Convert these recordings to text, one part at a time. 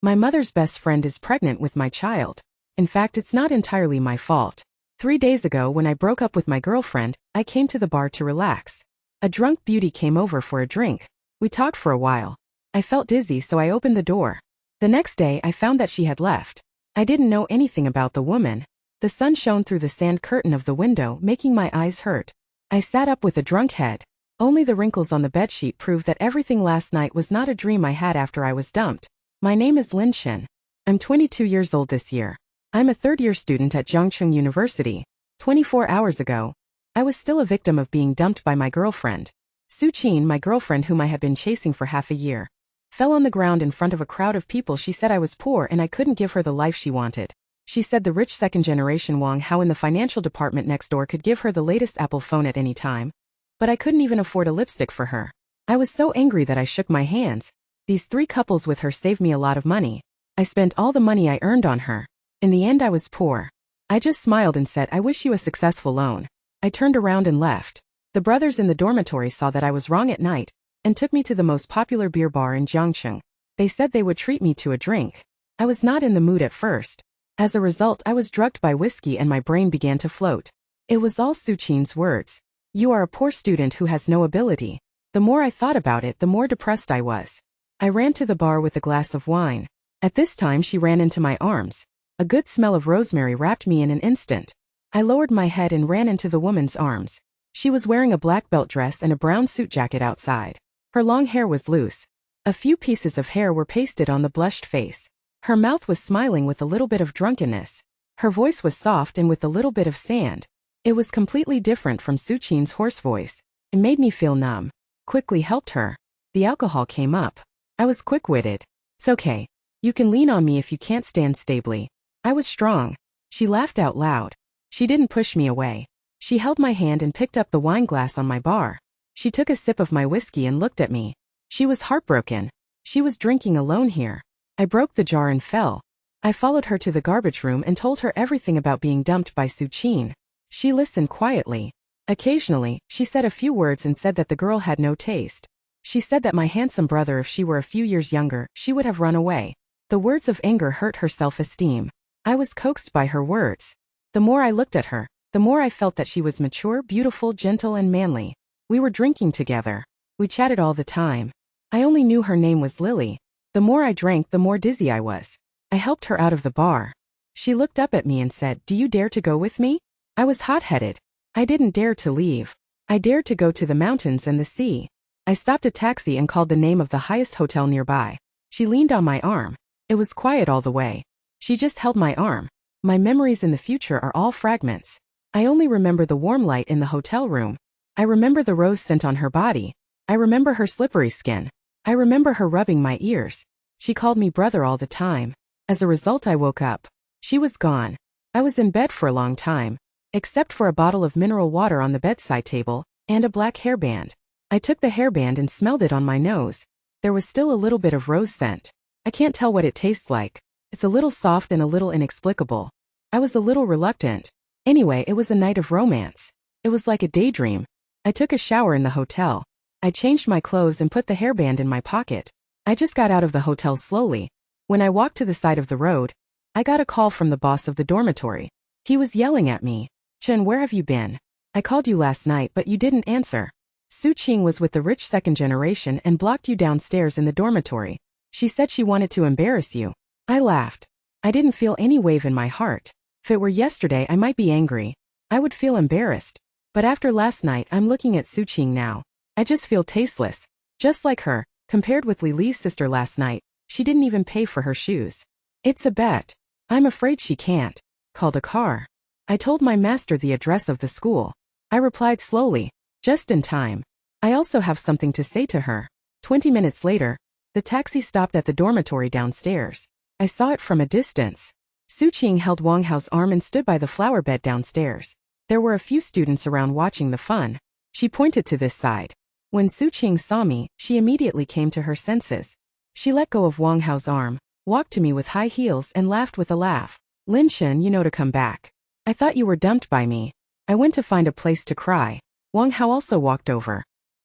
My mother's best friend is pregnant with my child. In fact, it's not entirely my fault. 3 days ago when I broke up with my girlfriend, I came to the bar to relax. A drunk beauty came over for a drink. We talked for a while. I felt dizzy, so I opened the door. The next day I found that she had left. I didn't know anything about the woman. The sun shone through the sand curtain of the window, making my eyes hurt. I sat up with a drunk head. Only the wrinkles on the bedsheet proved that everything last night was not a dream I had after I was dumped. My name is Lin Shin. I'm 22 years old this year. I'm a third-year student at Zhongcheng University. 24 hours ago, I was still a victim of being dumped by my girlfriend. Su-chin, my girlfriend whom I had been chasing for half a year, fell on the ground in front of a crowd of people. She said I was poor and I couldn't give her the life she wanted. She said the rich second-generation Wang Hao in the financial department next door could give her the latest Apple phone at any time. But I couldn't even afford a lipstick for her. I was so angry that I shook my hands. These 3 couples with her saved me a lot of money. I spent all the money I earned on her. In the end I was poor. I just smiled and said, I wish you a successful loan. I turned around and left. The brothers in the dormitory saw that I was wrong at night and took me to the most popular beer bar in Zhongcheng. They said they would treat me to a drink. I was not in the mood at first. As a result, I was drugged by whiskey and my brain began to float. It was all Su-chin's words. You are a poor student who has no ability. The more I thought about it, the more depressed I was. I ran to the bar with a glass of wine. At this time she ran into my arms. A good smell of rosemary wrapped me in an instant. I lowered my head and ran into the woman's arms. She was wearing a black belt dress and a brown suit jacket outside. Her long hair was loose. A few pieces of hair were pasted on the blushed face. Her mouth was smiling with a little bit of drunkenness. Her voice was soft and with a little bit of sand. It was completely different from Su-chin's hoarse voice. It made me feel numb. Quickly helped her. The alcohol came up. I was quick-witted. It's okay. You can lean on me if you can't stand stably. I was strong. She laughed out loud. She didn't push me away. She held my hand and picked up the wine glass on my bar. She took a sip of my whiskey and looked at me. She was heartbroken. She was drinking alone here. I broke the jar and fell. I followed her to the garbage room and told her everything about being dumped by Su-chin. She listened quietly. Occasionally, she said a few words and said that the girl had no taste. She said that my handsome brother, if she were a few years younger, she would have run away. The words of anger hurt her self-esteem. I was coaxed by her words. The more I looked at her, the more I felt that she was mature, beautiful, gentle, and manly. We were drinking together. We chatted all the time. I only knew her name was Lily. The more I drank, the more dizzy I was. I helped her out of the bar. She looked up at me and said, "Do you dare to go with me?" I was hot-headed. I didn't dare to leave. I dared to go to the mountains and the sea. I stopped a taxi and called the name of the highest hotel nearby. She leaned on my arm. It was quiet all the way. She just held my arm. My memories in the future are all fragments. I only remember the warm light in the hotel room. I remember the rose scent on her body. I remember her slippery skin. I remember her rubbing my ears. She called me brother all the time. As a result, I woke up. She was gone. I was in bed for a long time, except for a bottle of mineral water on the bedside table and a black hairband. I took the hairband and smelled it on my nose. There was still a little bit of rose scent. I can't tell what it tastes like. It's a little soft and a little inexplicable. I was a little reluctant. Anyway, it was a night of romance. It was like a daydream. I took a shower in the hotel. I changed my clothes and put the hairband in my pocket. I just got out of the hotel slowly. When I walked to the side of the road, I got a call from the boss of the dormitory. He was yelling at me. "Chen, where have you been? I called you last night but you didn't answer. Su-chin was with the rich second generation and blocked you downstairs in the dormitory. She said she wanted to embarrass you." I laughed. I didn't feel any wave in my heart. If it were yesterday, I might be angry. I would feel embarrassed. But after last night, I'm looking at Su-chin now. I just feel tasteless. Just like her, compared with Lily's sister last night, she didn't even pay for her shoes. It's a bet. I'm afraid she can't. Called a car. I told my master the address of the school. I replied slowly, just in time. I also have something to say to her. 20 minutes later, the taxi stopped at the dormitory downstairs. I saw it from a distance. Su-chin held Wang Hao's arm and stood by the flower bed downstairs. There were a few students around watching the fun. She pointed to this side. When Su-chin saw me, she immediately came to her senses. She let go of Wang Hao's arm, walked to me with high heels and laughed with a laugh. "Lin Shin, you know to come back. I thought you were dumped by me." I went to find a place to cry. Wang Hao also walked over.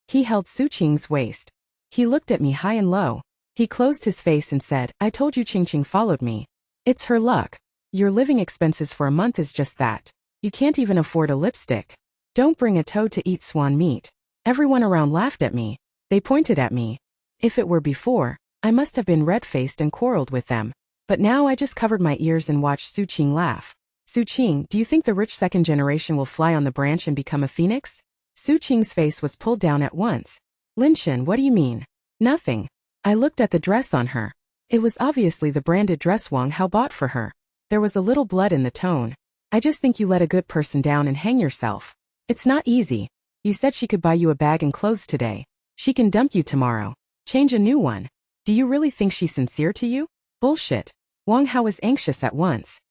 He held Su-chin's waist. He looked at me high and low. He closed his face and said, I told you Ching Ching followed me. It's her luck. Your living expenses for a month is just that. You can't even afford a lipstick. Don't bring a toad to eat swan meat. Everyone around laughed at me. They pointed at me. If it were before, I must have been red-faced and quarreled with them. But now I just covered my ears and watched Su Qing laugh. Su Qing, do you think the rich second generation will fly on the branch and become a phoenix? Su Qing's face was pulled down at once. Lin Shen, what do you mean? Nothing. I looked at the dress on her. It was obviously the branded dress Wang Hao bought for her. There was a little blood in the tone. I just think you let a good person down and hang yourself. It's not easy. You said she could buy you a bag and clothes today. She can dump you tomorrow. Change a new one. Do you really think she's sincere to you? Bullshit. Wang Hao was anxious at once.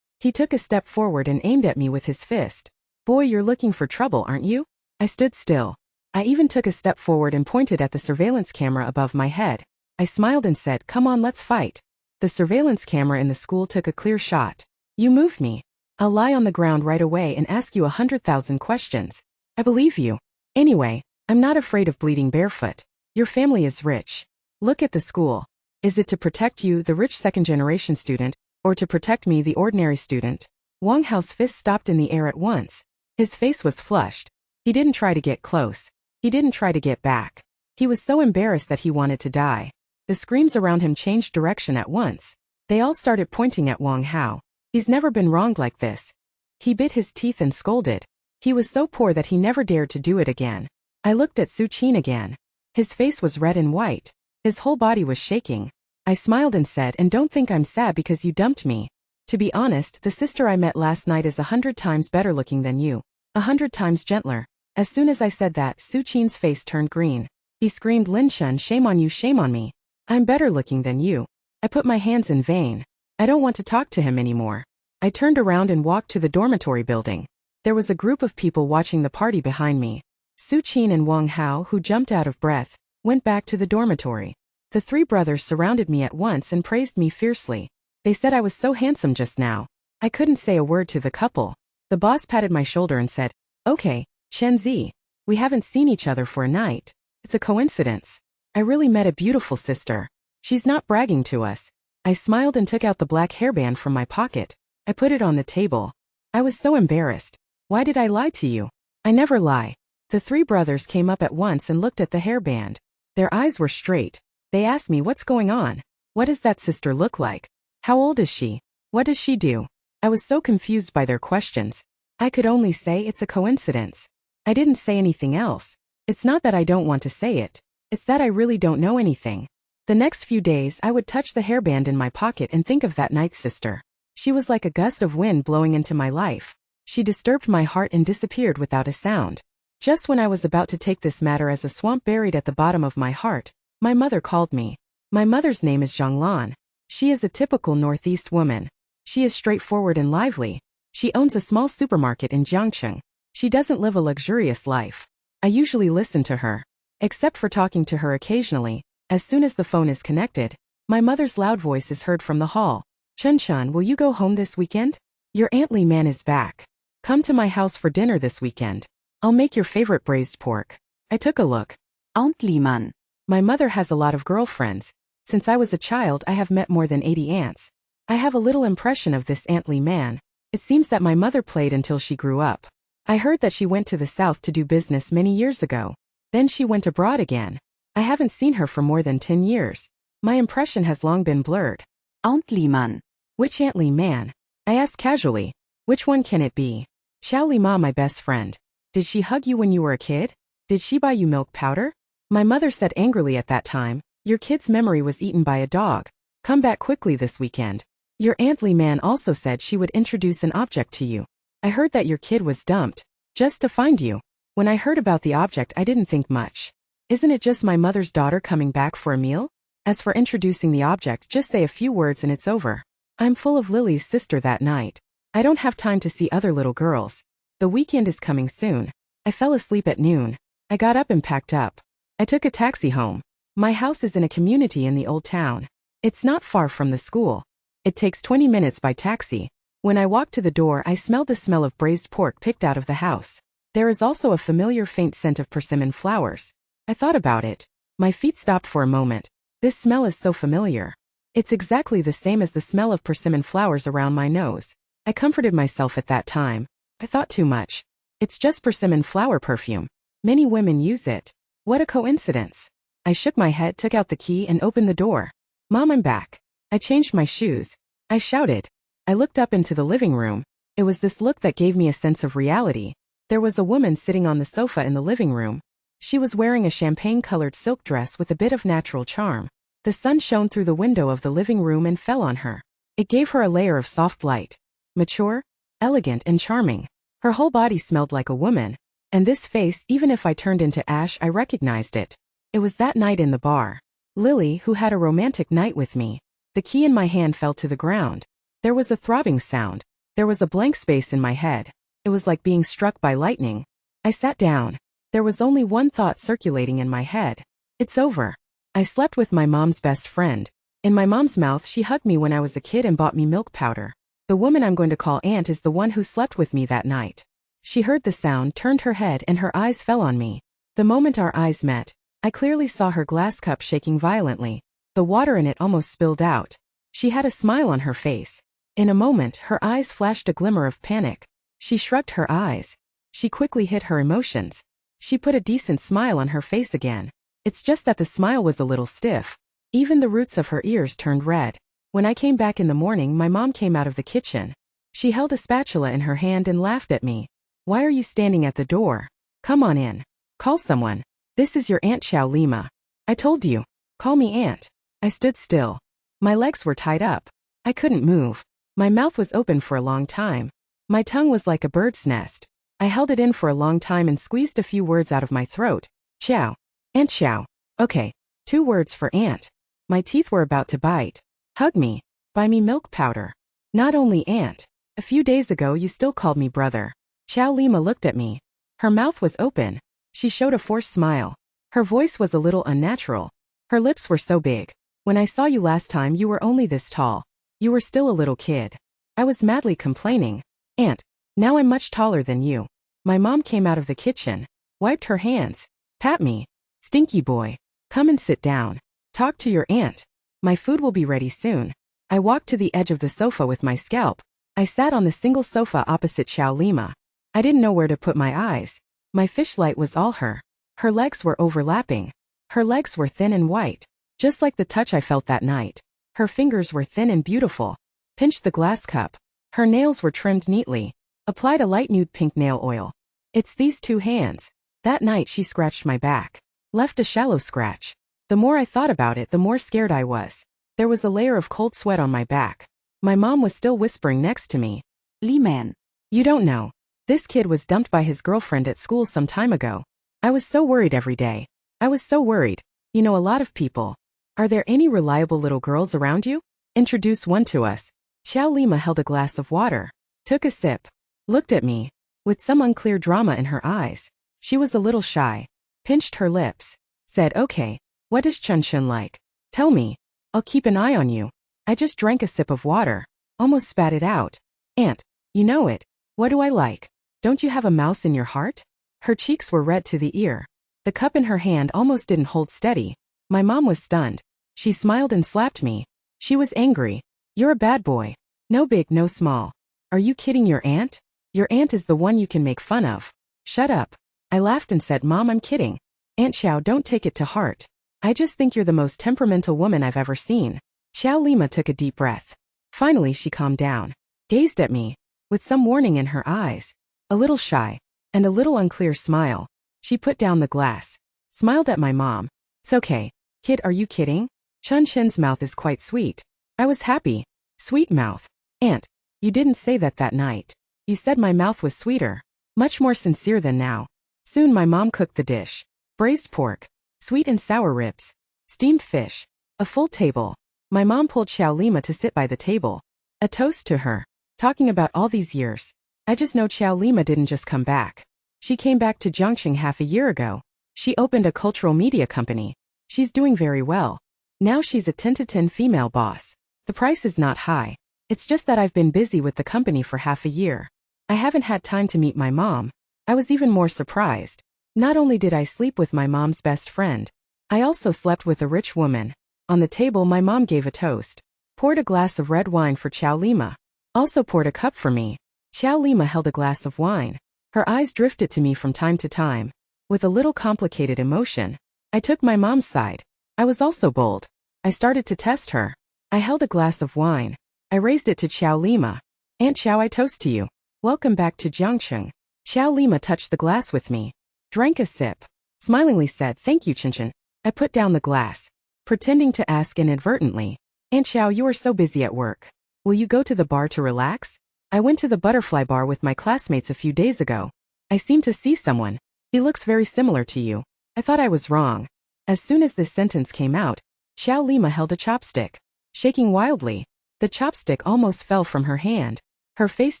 He took a step forward and aimed at me with his fist. Boy, you're looking for trouble, aren't you? I stood still. I even took a step forward and pointed at the surveillance camera above my head. I smiled and said, come on, let's fight. The surveillance camera in the school took a clear shot. You moved me. I'll lie on the ground right away and ask you 100,000 questions. I believe you. Anyway, I'm not afraid of bleeding barefoot. Your family is rich. Look at the school. Is it to protect you, the rich second-generation student, or to protect me, the ordinary student? Wang Hao's fist stopped in the air at once. His face was flushed. He didn't try to get close. He didn't try to get back. He was so embarrassed that he wanted to die. The screams around him changed direction at once. They all started pointing at Wang Hao. He's never been wronged like this. He bit his teeth and scolded. He was so poor that he never dared to do it again. I looked at Su Qing again. His face was red and white. His whole body was shaking. I smiled and said, and don't think I'm sad because you dumped me. To be honest, the sister I met last night is 100 times better looking than you. 100 times gentler. As soon as I said that, Su Qing's face turned green. He screamed, Lin Shen, shame on you, shame on me. I'm better looking than you. I put my hands in vain. I don't want to talk to him anymore. I turned around and walked to the dormitory building. There was a group of people watching the party behind me. Su Qing and Wang Hao, who jumped out of breath, went back to the dormitory. The three brothers surrounded me at once and praised me fiercely. They said I was so handsome just now. I couldn't say a word to the couple. The boss patted my shoulder and said, okay, Chen Zi. We haven't seen each other for a night. It's a coincidence. I really met a beautiful sister. She's not bragging to us. I smiled and took out the black hairband from my pocket. I put it on the table. I was so embarrassed. Why did I lie to you? I never lie. The three brothers came up at once and looked at the hairband. Their eyes were straight. They asked me, what's going on? What does that sister look like? How old is she? What does she do? I was so confused by their questions. I could only say it's a coincidence. I didn't say anything else. It's not that I don't want to say it. It's that I really don't know anything. The next few days I would touch the hairband in my pocket and think of that night's sister. She was like a gust of wind blowing into my life. She disturbed my heart and disappeared without a sound. Just when I was about to take this matter as a swamp buried at the bottom of my heart, my mother called me. My mother's name is Zhang Lan. She is a typical Northeast woman. She is straightforward and lively. She owns a small supermarket in Jiangcheng. She doesn't live a luxurious life. I usually listen to her. Except for talking to her occasionally, as soon as the phone is connected, my mother's loud voice is heard from the hall. Chen Chen, will you go home this weekend? Your Aunt Li Man is back. Come to my house for dinner this weekend. I'll make your favorite braised pork. I took a look. Aunt Li Man. My mother has a lot of girlfriends. Since I was a child, I have met more than 80 aunts. I have a little impression of this Aunt Li Man. It seems that my mother played until she grew up. I heard that she went to the south to do business many years ago. Then she went abroad again. I haven't seen her for more than 10 years. My impression has long been blurred. Aunt Li Man. Which Aunt Li Man? I asked casually. Which one can it be? Xiao Li Ma, my best friend. Did she hug you when you were a kid? Did she buy you milk powder? My mother said angrily at that time, your kid's memory was eaten by a dog. Come back quickly this weekend. Your Aunt Li Man also said she would introduce an object to you. I heard that your kid was dumped. Just to find you. When I heard about the object, I didn't think much. Isn't it just my mother's daughter coming back for a meal? As for introducing the object, just say a few words and it's over. I'm full of Lily's sister that night. I don't have time to see other little girls. The weekend is coming soon. I fell asleep at noon. I got up and packed up. I took a taxi home. My house is in a community in the old town. It's not far from the school. It takes 20 minutes by taxi. When I walked to the door, I smelled the smell of braised pork picked out of the house. There is also a familiar faint scent of persimmon flowers. I thought about it. My feet stopped for a moment. This smell is so familiar. It's exactly the same as the smell of persimmon flowers around my nose. I comforted myself at that time. I thought too much. It's just persimmon flower perfume. Many women use it. What a coincidence. I shook my head, took out the key, and opened the door. Mom, I'm back. I changed my shoes. I shouted. I looked up into the living room. It was this look that gave me a sense of reality. There was a woman sitting on the sofa in the living room. She was wearing a champagne-colored silk dress with a bit of natural charm. The sun shone through the window of the living room and fell on her. It gave her a layer of soft light. Mature, elegant, and charming. Her whole body smelled like a woman. And this face, even if I turned into ash, I recognized it. It was that night in the bar. Lily, who had a romantic night with me. The key in my hand fell to the ground. There was a throbbing sound. There was a blank space in my head. It was like being struck by lightning. I sat down. There was only one thought circulating in my head. It's over. I slept with my mom's best friend. In my mom's mouth, she hugged me when I was a kid and bought me milk powder. The woman I'm going to call Aunt is the one who slept with me that night. She heard the sound, turned her head, and her eyes fell on me. The moment our eyes met, I clearly saw her glass cup shaking violently. The water in it almost spilled out. She had a smile on her face. In a moment, her eyes flashed a glimmer of panic. She shrugged her eyes. She quickly hid her emotions. She put a decent smile on her face again. It's just that the smile was a little stiff. Even the roots of her ears turned red. When I came back in the morning, my mom came out of the kitchen. She held a spatula in her hand and laughed at me. Why are you standing at the door? Come on in. Call someone. This is your Aunt Chow Lima. I told you. Call me Aunt. I stood still. My legs were tied up. I couldn't move. My mouth was open for a long time. My tongue was like a bird's nest. I held it in for a long time and squeezed a few words out of my throat. Chow. Aunt Chow. Okay. 2 words for Aunt. My teeth were about to bite. Hug me. Buy me milk powder. Not only Aunt. A few days ago you still called me brother. Chow Lima looked at me. Her mouth was open. She showed a forced smile. Her voice was a little unnatural. Her lips were so big. When I saw you last time you were only this tall. You were still a little kid. I was madly complaining. Aunt. Now I'm much taller than you. My mom came out of the kitchen. Wiped her hands. Pat me. Stinky boy. Come and sit down. Talk to your aunt. My food will be ready soon. I walked to the edge of the sofa with my scalp. I sat on the single sofa opposite Chow Lima. I didn't know where to put my eyes. My fishlight was all her. Her legs were overlapping. Her legs were thin and white. Just like the touch I felt that night. Her fingers were thin and beautiful. Pinched the glass cup. Her nails were trimmed neatly. Applied a light nude pink nail oil. It's these 2 hands. That night she scratched my back. Left a shallow scratch. The more I thought about it, the more scared I was. There was a layer of cold sweat on my back. My mom was still whispering next to me. Lee Man. You don't know. This kid was dumped by his girlfriend at school some time ago. I was so worried every day. I was so worried. You know a lot of people. Are there any reliable little girls around you? Introduce one to us. Chow Lima held a glass of water. Took a sip. Looked at me. With some unclear drama in her eyes. She was a little shy. Pinched her lips. Said, okay. What is Chun Chun like? Tell me. I'll keep an eye on you. I just drank a sip of water. Almost spat it out. Aunt. You know it. What do I like? Don't you have a mouse in your heart? Her cheeks were red to the ear. The cup in her hand almost didn't hold steady. My mom was stunned. She smiled and slapped me. She was angry. You're a bad boy. No big, no small. Are you kidding your aunt? Your aunt is the one you can make fun of. Shut up. I laughed and said, Mom, I'm kidding. Aunt Chow, don't take it to heart. I just think you're the most temperamental woman I've ever seen. Chow Lima took a deep breath. Finally she calmed down. Gazed at me. With some warning in her eyes. A little shy. And a little unclear smile. She put down the glass. Smiled at my mom. It's okay. Kid, are you kidding? Chun Chin's mouth is quite sweet. I was happy. Sweet mouth. Aunt. You didn't say that night. You said my mouth was sweeter. Much more sincere than now. Soon my mom cooked the dish. Braised pork. Sweet and sour ribs. Steamed fish. A full table. My mom pulled Chow Lima to sit by the table. A toast to her. Talking about all these years. I just know Chow Lima didn't just come back. She came back to Zhongqing half a year ago. She opened a cultural media company. She's doing very well. Now she's a 10-to-10 female boss. The price is not high. It's just that I've been busy with the company for half a year. I haven't had time to meet my mom. I was even more surprised. Not only did I sleep with my mom's best friend, I also slept with a rich woman. On the table my mom gave a toast. Poured a glass of red wine for Chow Lima. Also poured a cup for me. Chow Lima held a glass of wine. Her eyes drifted to me from time to time. With a little complicated emotion. I took my mom's side. I was also bold. I started to test her. I held a glass of wine. I raised it to Chow Lima. Aunt Chow, I toast to you. Welcome back to Jiangcheng. Chow Lima touched the glass with me. Drank a sip. Smilingly said, thank you, Chinchin. I put down the glass. Pretending to ask inadvertently. Aunt Chow, you are so busy at work. Will you go to the bar to relax? I went to the butterfly bar with my classmates a few days ago. I seem to see someone. He looks very similar to you. I thought I was wrong. As soon as this sentence came out, Chow Lima held a chopstick. Shaking wildly. The chopstick almost fell from her hand. Her face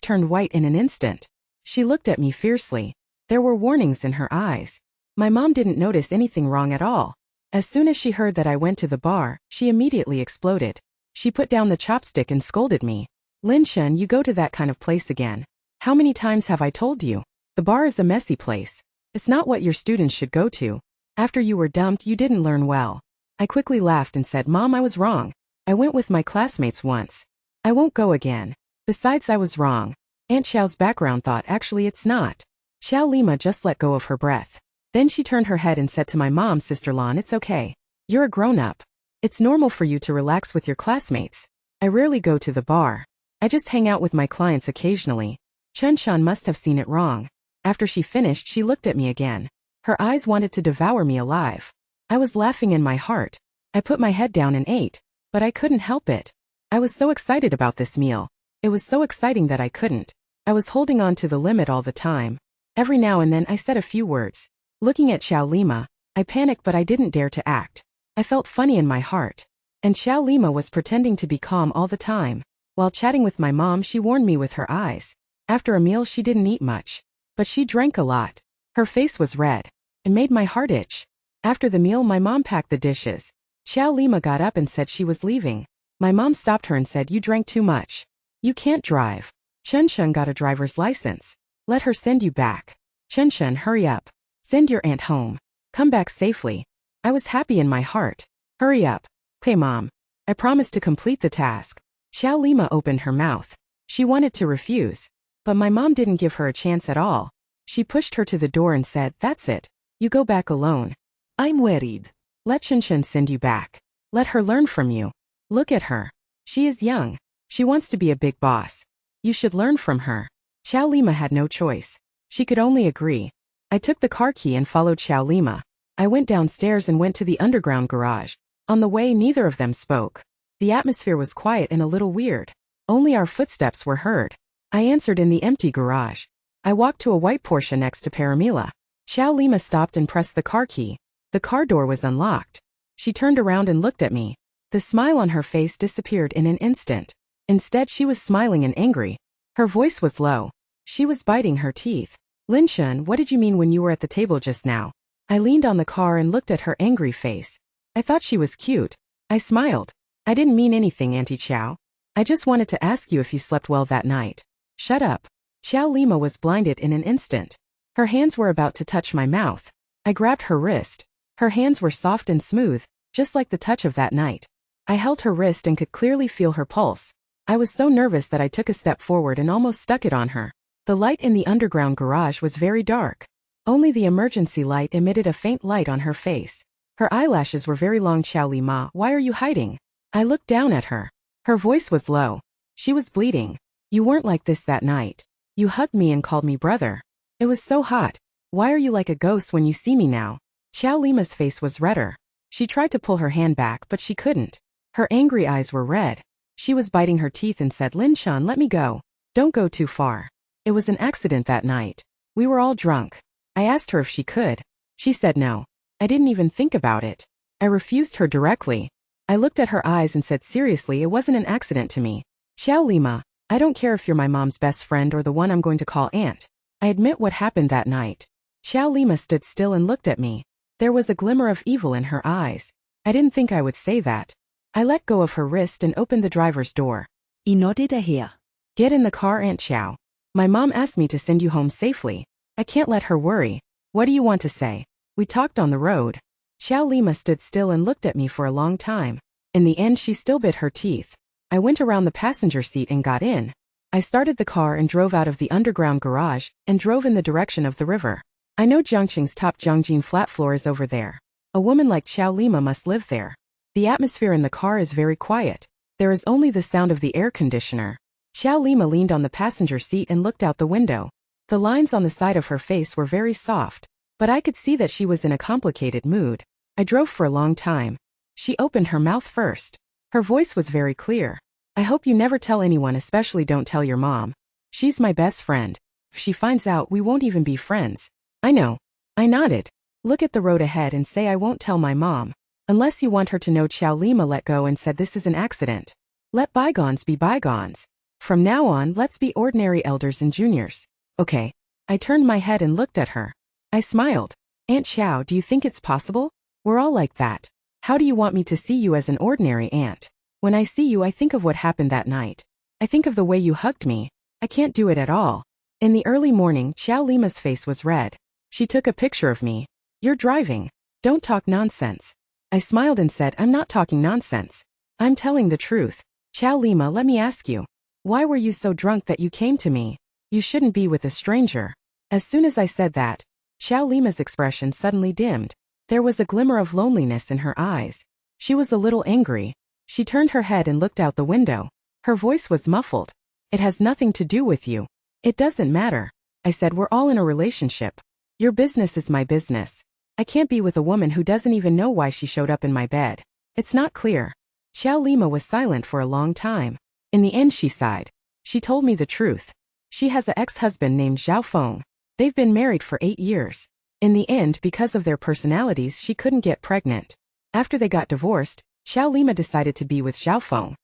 turned white in an instant. She looked at me fiercely. There were warnings in her eyes. My mom didn't notice anything wrong at all. As soon as she heard that I went to the bar, she immediately exploded. She put down the chopstick and scolded me. Lin Shen, you go to that kind of place again. How many times have I told you? The bar is a messy place. It's not what your students should go to. After you were dumped, you didn't learn well. I quickly laughed and said, Mom, I was wrong. I went with my classmates once. I won't go again. Besides, I was wrong. Aunt Xiao's background thought, actually it's not. Chow Lima just let go of her breath. Then she turned her head and said to my mom, Sister Lan, it's okay. You're a grown-up. It's normal for you to relax with your classmates. I rarely go to the bar. I just hang out with my clients occasionally. Chen Shan must have seen it wrong. After she finished, she looked at me again. Her eyes wanted to devour me alive. I was laughing in my heart. I put my head down and ate, but I couldn't help it. I was so excited about this meal. It was so exciting that I couldn't. I was holding on to the limit all the time. Every now and then I said a few words. Looking at Chow Lima, I panicked but I didn't dare to act. I felt funny in my heart. And Chow Lima was pretending to be calm all the time. While chatting with my mom, she warned me with her eyes. After a meal, she didn't eat much. But she drank a lot. Her face was red. It made my heart itch. After the meal, my mom packed the dishes. Chow Lima got up and said she was leaving. My mom stopped her and said, you drank too much. You can't drive. Chen Shen got a driver's license. Let her send you back. Chen Shen, hurry up. Send your aunt home. Come back safely. I was happy in my heart. Hurry up. Okay, Mom. I promised to complete the task. Chow Lima opened her mouth. She wanted to refuse. But my mom didn't give her a chance at all. She pushed her to the door and said, that's it. You go back alone. I'm worried. Let Chen Shen send you back. Let her learn from you. Look at her. She is young. She wants to be a big boss. You should learn from her. Chow Lima had no choice. She could only agree. I took the car key and followed Chow Lima. I went downstairs and went to the underground garage. On the way, neither of them spoke. The atmosphere was quiet and a little weird. Only our footsteps were heard. I answered in the empty garage. I walked to a white Porsche next to Paramila. Chow Lima stopped and pressed the car key. The car door was unlocked. She turned around and looked at me. The smile on her face disappeared in an instant. Instead, she was smiling and angry. Her voice was low. She was biting her teeth. Lin Shen, what did you mean when you were at the table just now? I leaned on the car and looked at her angry face. I thought she was cute. I smiled. I didn't mean anything, Auntie Chow. I just wanted to ask you if you slept well that night. Shut up. Chow Lima was blinded in an instant. Her hands were about to touch my mouth. I grabbed her wrist. Her hands were soft and smooth, just like the touch of that night. I held her wrist and could clearly feel her pulse. I was so nervous that I took a step forward and almost stuck it on her. The light in the underground garage was very dark. Only the emergency light emitted a faint light on her face. Her eyelashes were very long. Chow Lima, why are you hiding? I looked down at her. Her voice was low. She was bleeding. You weren't like this that night. You hugged me and called me brother. It was so hot. Why are you like a ghost when you see me now? Chow Lima's face was redder. She tried to pull her hand back, but she couldn't. Her angry eyes were red. She was biting her teeth and said, Lin Shan, let me go. Don't go too far. It was an accident that night. We were all drunk. I asked her if she could. She said no. I didn't even think about it. I refused her directly. I looked at her eyes and said, seriously, it wasn't an accident to me. Chow Lima, I don't care if you're my mom's best friend or the one I'm going to call aunt. I admit what happened that night. Chow Lima stood still and looked at me. There was a glimmer of evil in her eyes. I didn't think I would say that. I let go of her wrist and opened the driver's door. He nodded here. Get in the car, Aunt Chow. My mom asked me to send you home safely. I can't let her worry. What do you want to say? We talked on the road. Chow Lima stood still and looked at me for a long time. In the end, she still bit her teeth. I went around the passenger seat and got in. I started the car and drove out of the underground garage and drove in the direction of the river. I know Zhongqing's top Zhongjin flat floor is over there. A woman like Xiao Lima must live there. The atmosphere in the car is very quiet. There is only the sound of the air conditioner. Xiao Lima leaned on the passenger seat and looked out the window. The lines on the side of her face were very soft, but I could see that she was in a complicated mood. I drove for a long time. She opened her mouth first. Her voice was very clear. I hope you never tell anyone, especially don't tell your mom. She's my best friend. If she finds out, we won't even be friends. I know. I nodded. Look at the road ahead and say I won't tell my mom. Unless you want her to know. Xiao Lima let go and said this is an accident. Let bygones be bygones. From now on, let's be ordinary elders and juniors. Okay. I turned my head and looked at her. I smiled. Aunt Xiao, do you think it's possible? We're all like that. How do you want me to see you as an ordinary aunt? When I see you, I think of what happened that night. I think of the way you hugged me. I can't do it at all. In the early morning, Xiao Lima's face was red. She took a picture of me. You're driving. Don't talk nonsense. I smiled and said, I'm not talking nonsense. I'm telling the truth. Xiao Lima, let me ask you. Why were you so drunk that you came to me? You shouldn't be with a stranger. As soon as I said that, Xiao Lima's expression suddenly dimmed. There was a glimmer of loneliness in her eyes. She was a little angry. She turned her head and looked out the window. Her voice was muffled. It has nothing to do with you. It doesn't matter. I said, we're all in a relationship. Your business is my business. I can't be with a woman who doesn't even know why she showed up in my bed. It's not clear. Xiao Lima was silent for a long time. In the end, she sighed. She told me the truth. She has an ex-husband named Zhao Feng. They've been married for 8 years. In the end, because of their personalities, she couldn't get pregnant. After they got divorced, Xiao Lima decided to be with Zhao Feng.